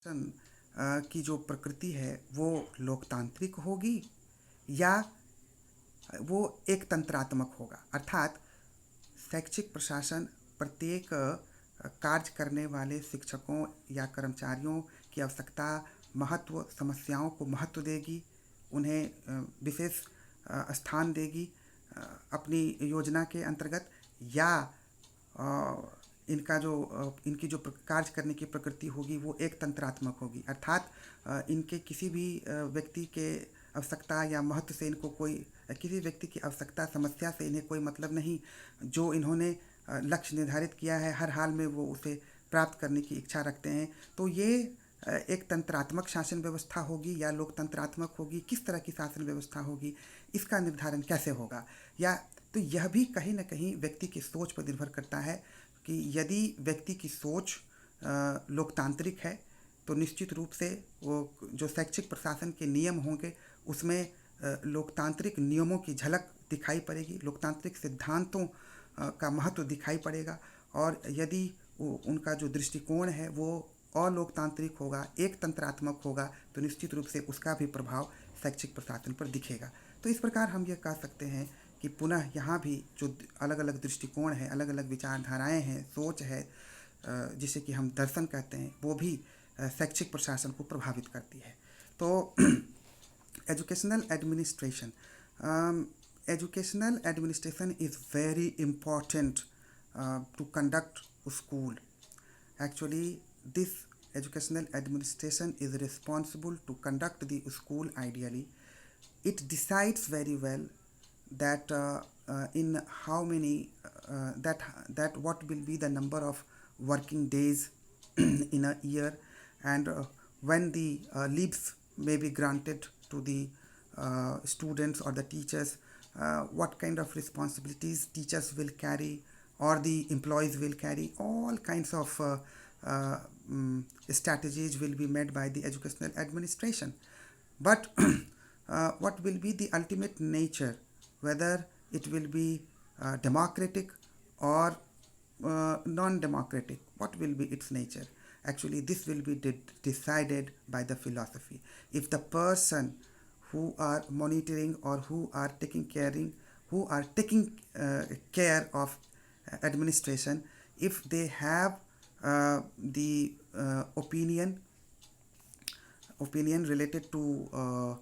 शासन की जो प्रकृति है वो लोकतांत्रिक होगी या वो एक तंत्रात्मक होगा। अर्थात शैक्षिक प्रशासन प्रत्येक कार्य करने वाले शिक्षकों या कर्मचारियों की आवश्यकता, महत्व, समस्याओं को महत्व देगी, उन्हें विशेष स्थान देगी अपनी योजना के अंतर्गत, या इनकी जो कार्य करने की प्रकृति होगी वो एक तंत्रात्मक होगी। अर्थात इनके किसी भी व्यक्ति के आवश्यकता या महत्व से इनको कोई, किसी व्यक्ति की आवश्यकता समस्या से इन्हें कोई मतलब नहीं। जो इन्होंने लक्ष्य निर्धारित किया है हर हाल में वो उसे प्राप्त करने की इच्छा रखते हैं। तो ये एक तंत्रात्मक शासन व्यवस्था होगी या लोकतंत्रात्मक होगी, किस तरह की शासन व्यवस्था होगी, इसका निर्धारण कैसे होगा। या तो यह भी कहीं ना कहीं व्यक्ति की सोच पर निर्भर करता है कि यदि व्यक्ति की सोच लोकतांत्रिक है तो निश्चित रूप से वो जो शैक्षिक प्रशासन के नियम होंगे उसमें लोकतांत्रिक नियमों की झलक दिखाई पड़ेगी, लोकतांत्रिक सिद्धांतों का महत्व दिखाई पड़ेगा। और यदि उनका जो दृष्टिकोण है वो अलोकतांत्रिक होगा, एक तंत्रात्मक होगा, तो निश्चित रूप से उसका भी प्रभाव शैक्षिक प्रशासन पर दिखेगा। तो इस प्रकार हम ये कह सकते हैं कि पुनः यहाँ भी जो अलग अलग दृष्टिकोण है, अलग अलग विचारधाराएं हैं, सोच है, जिसे कि हम दर्शन कहते हैं, वो भी शैक्षिक प्रशासन को प्रभावित करती है। तो educational administration, educational administration is very important to conduct school. Actually, this educational administration is responsible to conduct the school ideally. It decides very well that in how many that what will be the number of working days in a year, and when the leaves may be granted to the students or the teachers, what kind of responsibilities teachers will carry or the employees will carry. All kinds of strategies will be made by the educational administration. But what will be the ultimate nature, whether it will be democratic or non-democratic, what will be its nature? Actually, this will be decided by the philosophy. If the person who are monitoring or who are taking care of administration, if they have the opinion related to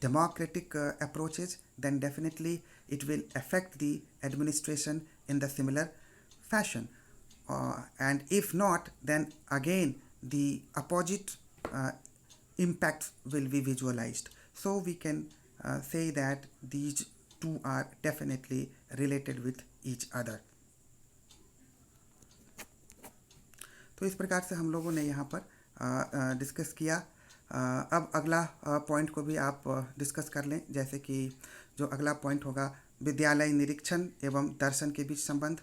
democratic approaches, then definitely it will affect the administration in the similar fashion. And if not, then again the opposite impacts will be visualized. So we can say that these two are definitely related with each other. तो इस प्रकार से हम लोगों ने यहाँ पर discuss किया। अब अगला पॉइंट को भी आप डिस्कस कर लें, जैसे कि जो अगला पॉइंट होगा, विद्यालय निरीक्षण एवं दर्शन के बीच संबंध,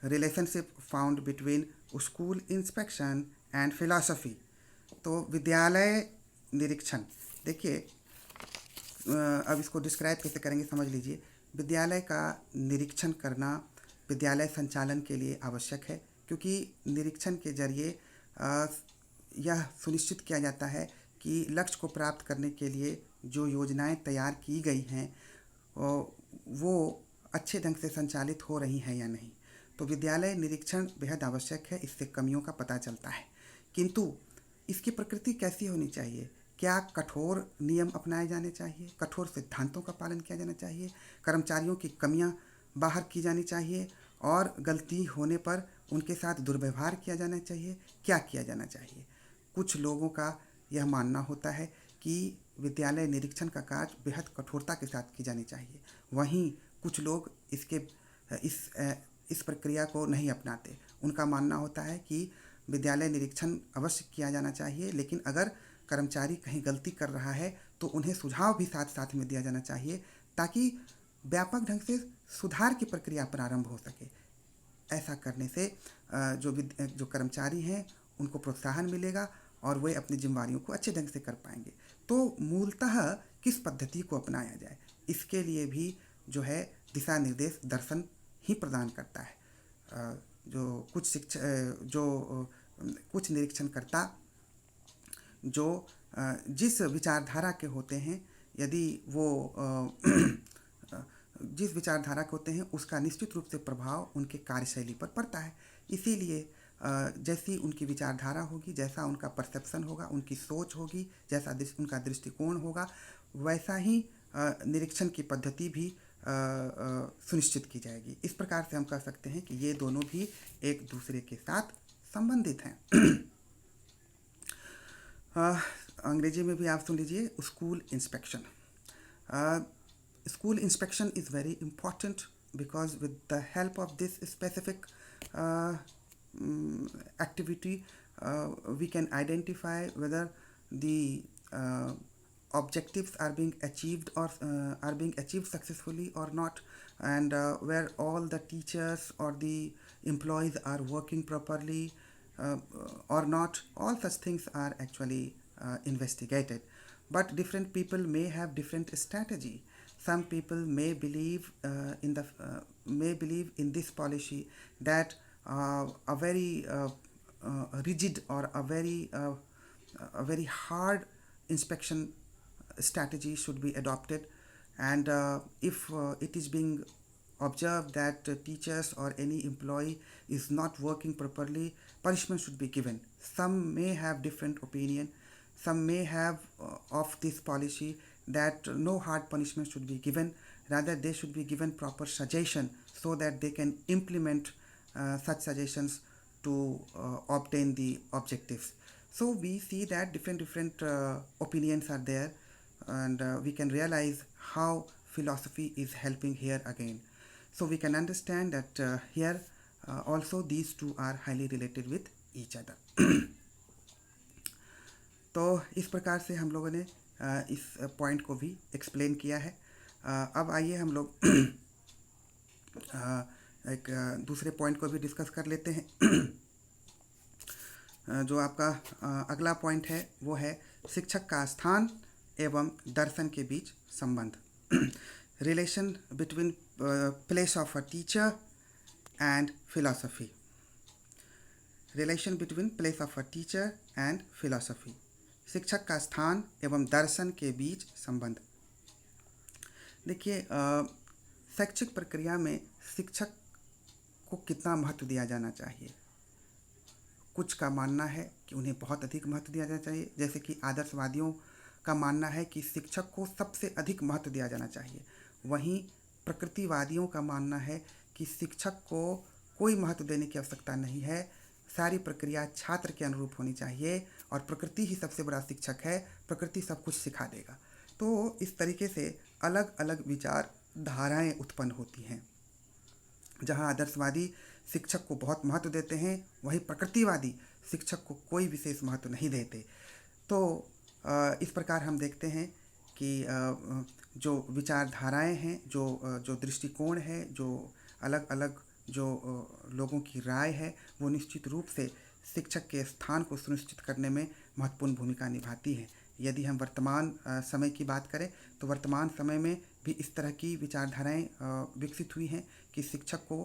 relationship found between school inspection and philosophy. तो विद्यालय निरीक्षण, देखिए अब इसको डिस्क्राइब कैसे करेंगे समझ लीजिए। विद्यालय का निरीक्षण करना विद्यालय संचालन के लिए आवश्यक है, क्योंकि निरीक्षण के जरिए यह सुनिश्चित किया जाता है कि लक्ष्य को प्राप्त करने के लिए जो योजनाएं तैयार की गई हैं वो अच्छे ढंग से संचालित हो रही हैं या नहीं। तो विद्यालय निरीक्षण बेहद आवश्यक है, इससे कमियों का पता चलता है। किंतु इसकी प्रकृति कैसी होनी चाहिए? क्या कठोर नियम अपनाए जाने चाहिए, कठोर सिद्धांतों का पालन किया जाना चाहिए, कर्मचारियों की कमियां बाहर की जानी चाहिए और गलती होने पर उनके साथ दुर्व्यवहार किया जाना चाहिए? क्या किया जाना चाहिए? कुछ लोगों का यह मानना होता है कि विद्यालय निरीक्षण का कार्य बेहद कठोरता के साथ की जानी चाहिए। वहीं कुछ लोग इस प्रक्रिया को नहीं अपनाते। उनका मानना होता है कि विद्यालय निरीक्षण अवश्य किया जाना चाहिए, लेकिन अगर कर्मचारी कहीं गलती कर रहा है तो उन्हें सुझाव भी साथ साथ में दिया जाना चाहिए, ताकि व्यापक ढंग से सुधार की प्रक्रिया प्रारंभ हो सके। ऐसा करने से जो कर्मचारी हैं उनको प्रोत्साहन मिलेगा और वे अपनी जिम्मेदारियों को अच्छे ढंग से कर पाएंगे। तो मूलतः किस पद्धति को अपनाया जाए, इसके लिए भी जो है दिशा निर्देश दर्शन ही प्रदान करता है। जो कुछ निरीक्षणकर्ता जो जिस विचारधारा के होते हैं, यदि वो जिस विचारधारा के होते हैं उसका निश्चित रूप से प्रभाव उनके कार्यशैली पर पड़ता है। इसीलिए जैसी उनकी विचारधारा होगी, जैसा उनका परसेप्शन होगा, उनकी सोच होगी, जैसा उनका दृष्टिकोण होगा, वैसा ही निरीक्षण की पद्धति भी सुनिश्चित की जाएगी। इस प्रकार से हम कह सकते हैं कि ये दोनों भी एक दूसरे के साथ संबंधित हैं। अंग्रेजी में भी आप सुन लीजिए, school inspection. School inspection is very important because with the help of this specific activity we can identify whether the objectives are being achieved or are being achieved successfully or not, and where all the teachers or the employees are working properly or not. All such things are actually investigated, but different people may have different strategy. Some people may believe in this policy that a very rigid or a very hard inspection strategy should be adopted, and if it is being observed that teachers or any employee is not working properly, punishment should be given. Some may have different opinion. Some may have of this policy that no hard punishment should be given, rather they should be given proper suggestion so that they can implement such suggestions to obtain the objectives. So we see that different opinions are there, and we can realize how philosophy is helping here again. So we can understand that here also these two are highly related with each other. तो इस प्रकार से हम लोगों ने इस point को भी एक्सप्लेन किया है। अब आइए हम लोग एक दूसरे पॉइंट को भी डिस्कस कर लेते हैं। जो आपका अगला पॉइंट है वो है शिक्षक का स्थान एवं दर्शन के बीच संबंध। Relation between place of a teacher and philosophy. Relation between place of a teacher and philosophy. शिक्षक का स्थान एवं दर्शन के बीच संबंध। देखिए, शैक्षिक प्रक्रिया में शिक्षक को कितना महत्व दिया जाना चाहिए। कुछ का मानना है कि उन्हें बहुत अधिक महत्व दिया जाना चाहिए, जैसे कि आदर्शवादियों का मानना है कि शिक्षक को सबसे अधिक महत्व दिया जाना चाहिए। वहीं प्रकृतिवादियों का मानना है कि शिक्षक को कोई महत्व देने की आवश्यकता नहीं है, सारी प्रक्रिया छात्र के अनुरूप होनी चाहिए और प्रकृति ही सबसे बड़ा शिक्षक है, प्रकृति सब कुछ सिखा देगा। तो इस तरीके से अलग अलग विचार धाराएं उत्पन्न होती हैं। जहां आदर्शवादी शिक्षक को बहुत महत्व देते हैं, वहीं प्रकृतिवादी शिक्षक को कोई विशेष महत्व नहीं देते। तो इस प्रकार हम देखते हैं कि जो विचारधाराएं हैं, जो दृष्टिकोण है, जो अलग अलग जो लोगों की राय है, वो निश्चित रूप से शिक्षक के स्थान को सुनिश्चित करने में महत्वपूर्ण भूमिका निभाती है। यदि हम वर्तमान समय की बात करें तो वर्तमान समय में भी इस तरह की विचारधाराएं विकसित हुई हैं कि शिक्षक को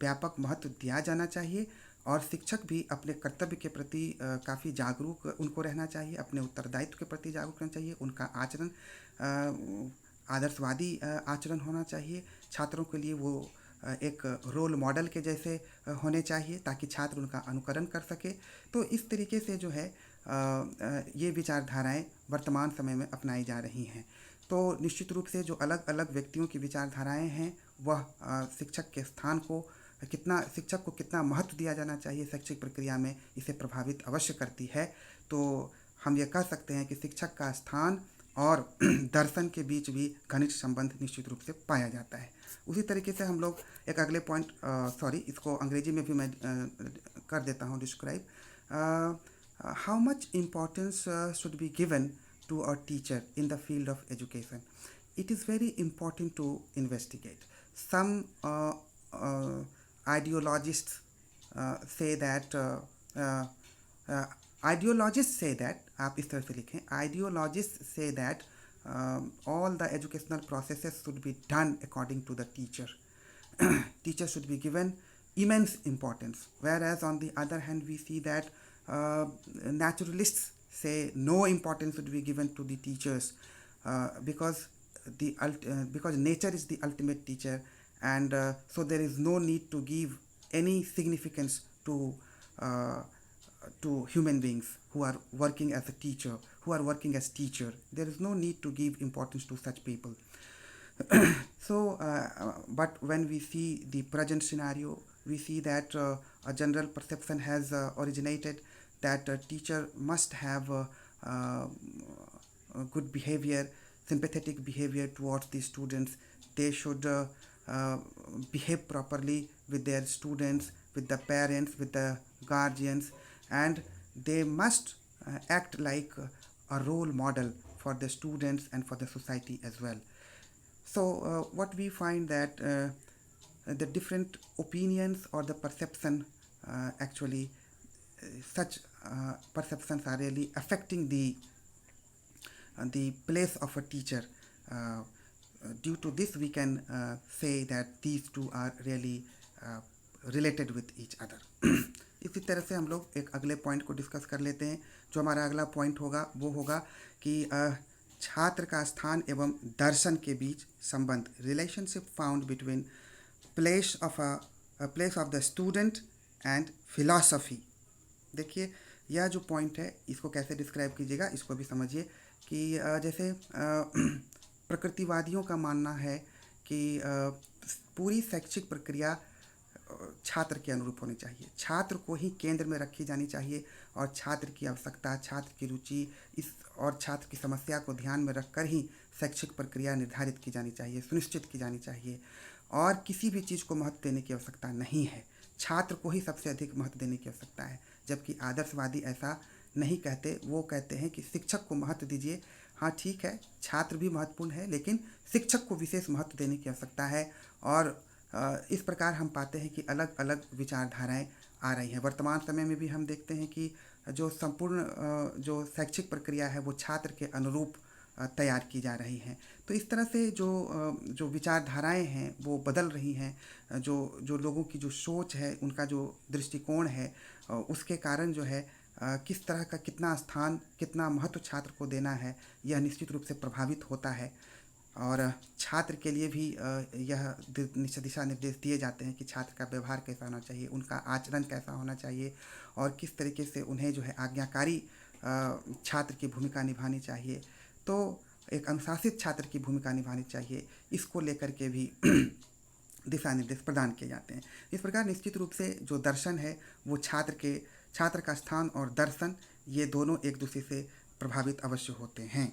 व्यापक महत्व दिया जाना चाहिए और शिक्षक भी अपने कर्तव्य के प्रति काफ़ी जागरूक उनको रहना चाहिए, अपने उत्तरदायित्व के प्रति जागरूक रहना चाहिए। उनका आचरण आदर्शवादी आचरण होना चाहिए। छात्रों के लिए वो एक रोल मॉडल के जैसे होने चाहिए ताकि छात्र उनका अनुकरण कर सके। तो इस तरीके से जो है ये विचारधाराएं वर्तमान समय में अपनाई जा रही हैं। तो निश्चित रूप से जो अलग अलग व्यक्तियों की विचारधाराएं हैं, वह शिक्षक के स्थान को शिक्षक को कितना महत्व दिया जाना चाहिए शैक्षिक प्रक्रिया में, इसे प्रभावित अवश्य करती है। तो हम ये कह सकते हैं कि शिक्षक का स्थान और दर्शन के बीच भी घनिष्ठ संबंध निश्चित रूप से पाया जाता है। उसी तरीके से हम लोग एक अगले पॉइंट इसको अंग्रेजी में भी मैं कर देता हूँ describe. How much importance should be given to a teacher in the field of education. It is very important to investigate. Some ideologists say that ideologists say that, आप इस तरह से लिखें, ideologists say that all the educational processes should be done according to the teacher. Teacher should be given immense importance, whereas on the other hand we see that naturalists say no importance should be given to the teachers, because because nature is the ultimate teacher, and so there is no need to give any significance uh, to human beings who are working as a teacher, who are working as teacher. There is no need to give importance to such people. So, but when we see the present scenario, we see that a general perception has originated that a teacher must have uh, good behavior, sympathetic behavior towards the students. They should uh, behave properly with their students, with the parents, with the guardians, and they must act like a role model for the students and for the society as well. So, what we find that the different opinions or the perception actually such perceptions are really affecting the place of a teacher. Due to this, we can say that these two are really related with each other. इसी तरह से हम लोग एक अगले point को discuss कर लेते हैं. जो हमारा अगला पॉइंट होगा वो होगा कि छात्र का स्थान एवं दर्शन के बीच संबंध, relationship found between place of the student and philosophy. देखिए यह जो पॉइंट है इसको कैसे डिस्क्राइब कीजिएगा, इसको भी समझिए कि जैसे प्रकृतिवादियों का मानना है कि पूरी शैक्षिक प्रक्रिया छात्र के अनुरूप होनी चाहिए, छात्र को ही केंद्र में रखी जानी चाहिए और छात्र की आवश्यकता, छात्र की रुचि इस और छात्र की समस्या को ध्यान में रखकर ही शैक्षिक प्रक्रिया निर्धारित की जानी चाहिए, सुनिश्चित की जानी चाहिए, और किसी भी चीज़ को महत्व देने की आवश्यकता नहीं है. छात्र को ही सबसे अधिक महत्व देने की आवश्यकता है, जबकि आदर्शवादी ऐसा नहीं कहते. वो कहते हैं कि शिक्षक को महत्व दीजिए. हाँ ठीक है, छात्र भी महत्वपूर्ण है, लेकिन शिक्षक को विशेष महत्व देने की आवश्यकता है. और इस प्रकार हम पाते हैं कि अलग अलग विचारधाराएं आ रही हैं. वर्तमान समय में भी हम देखते हैं कि जो संपूर्ण जो शैक्षिक प्रक्रिया है वो छात्र के अनुरूप तैयार की जा रही हैं. तो इस तरह से जो विचारधाराएं हैं वो बदल रही हैं. जो लोगों की जो सोच है, उनका जो दृष्टिकोण है, उसके कारण जो है किस तरह का कितना स्थान, कितना महत्व छात्र को देना है, यह निश्चित रूप से प्रभावित होता है. और छात्र के लिए भी यह दिशा निर्देश दिए जाते हैं कि छात्र का व्यवहार कैसा होना चाहिए, उनका आचरण कैसा होना चाहिए, और किस तरीके से उन्हें जो है आज्ञाकारी छात्र की भूमिका निभानी चाहिए. तो एक अनुशासित छात्र की भूमिका निभानी चाहिए, इसको लेकर के भी दिशा निर्देश प्रदान किए जाते हैं. इस प्रकार निश्चित रूप से जो दर्शन है वो छात्र का स्थान और दर्शन, ये दोनों एक दूसरे से प्रभावित अवश्य होते हैं.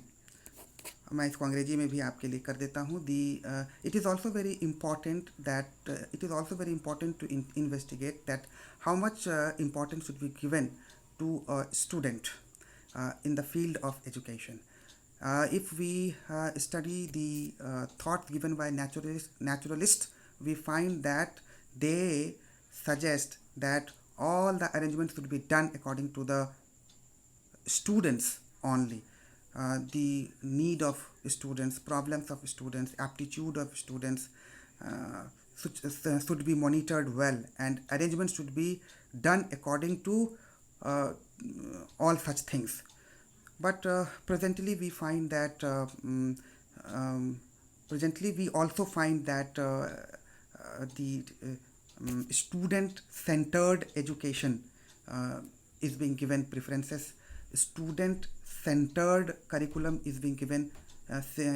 मैं इसको अंग्रेजी में भी आपके लिए कर देता हूँ. It is also very important to investigate that how much importance should be given to a student in the field of education. If we study the thoughts given by naturalists, we find that they suggest that all the arrangements should be done according to the students only. The need of students, problems of students, aptitude of students should be monitored well, and arrangements should be done according to all such things. But presently we find that presently we also find that the student-centered education is being given preferences. Student-centered curriculum is being given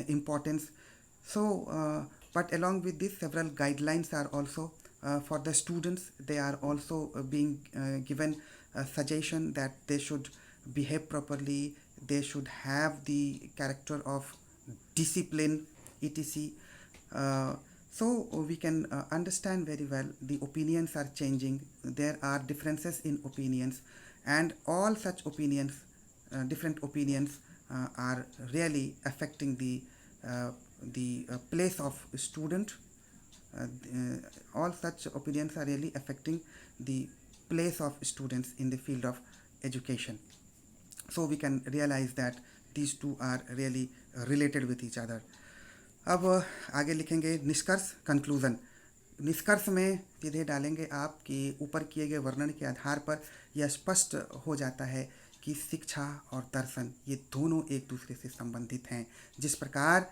importance. So, but along with this, several guidelines are also for the students. They are also being given a suggestion that they should behave properly, they should have the character of discipline, etc. So we can understand very well the opinions are changing, there are differences in opinions, and all such opinions, different opinions are really affecting the place of student. All such opinions are really affecting the place of students in the field of education. So we can realize that these two are really related with each other. अब आगे लिखेंगे निष्कर्ष, conclusion. निष्कर्ष में सीधे डालेंगे आप कि ऊपर किए गए वर्णन के आधार पर यह स्पष्ट हो जाता है कि शिक्षा और दर्शन ये दोनों एक दूसरे से संबंधित हैं। जिस प्रकार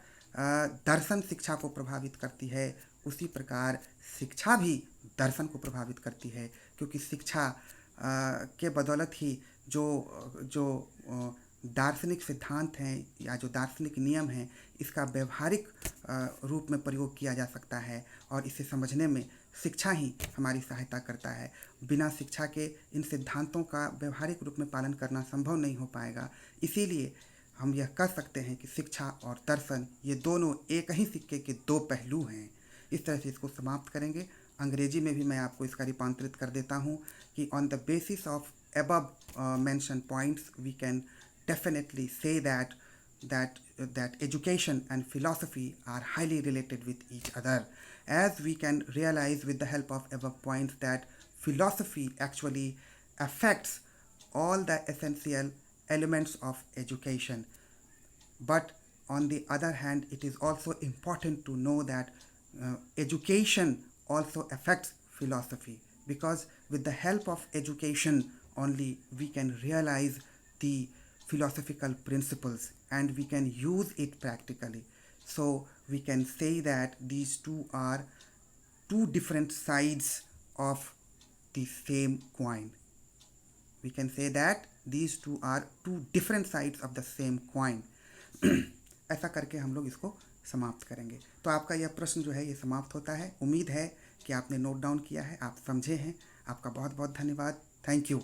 दर्शन शिक्षा को प्रभावित करती है, उसी प्रकार शिक्षा भी दर्शन को प्रभावित करती है, क्योंकि शिक्षा के बदौलत ही जो जो दार्शनिक सिद्धांत हैं या जो दार्शनिक नियम हैं, इसका व्यवहारिक रूप में प्रयोग किया जा सकता है और इसे समझने में शिक्षा ही हमारी सहायता करता है। बिना शिक्षा के इन सिद्धांतों का व्यवहारिक रूप में पालन करना संभव नहीं हो पाएगा। इसीलिए हम यह कह सकते हैं कि शिक्षा और दर्शन ये दोनों एक ही सिक्के के दो पहलू हैं। इस तरह से इसको समाप्त करेंगे। अंग्रेजी में भी मैं आपको इसका रूपांतरित कर देता हूँ कि on the basis of above mentioned points we can definitely say that education and philosophy are highly related with each other, as we can realize with the help of above points that philosophy actually affects all the essential elements of education. But on the other hand, it is also important to know that education also affects philosophy, because with the help of education only we can realize the philosophical principles and we can use it practically. So we can say that these two are two different sides of the same coin. We can say that these two are two different sides of the same coin. ऐसा करके हम लोग इसको समाप्त करेंगे। तो आपका यह प्रश्न जो है ये समाप्त होता है। उम्मीद है कि आपने नोट डाउन किया है, आप समझे हैं। आपका बहुत बहुत धन्यवाद। Thank you.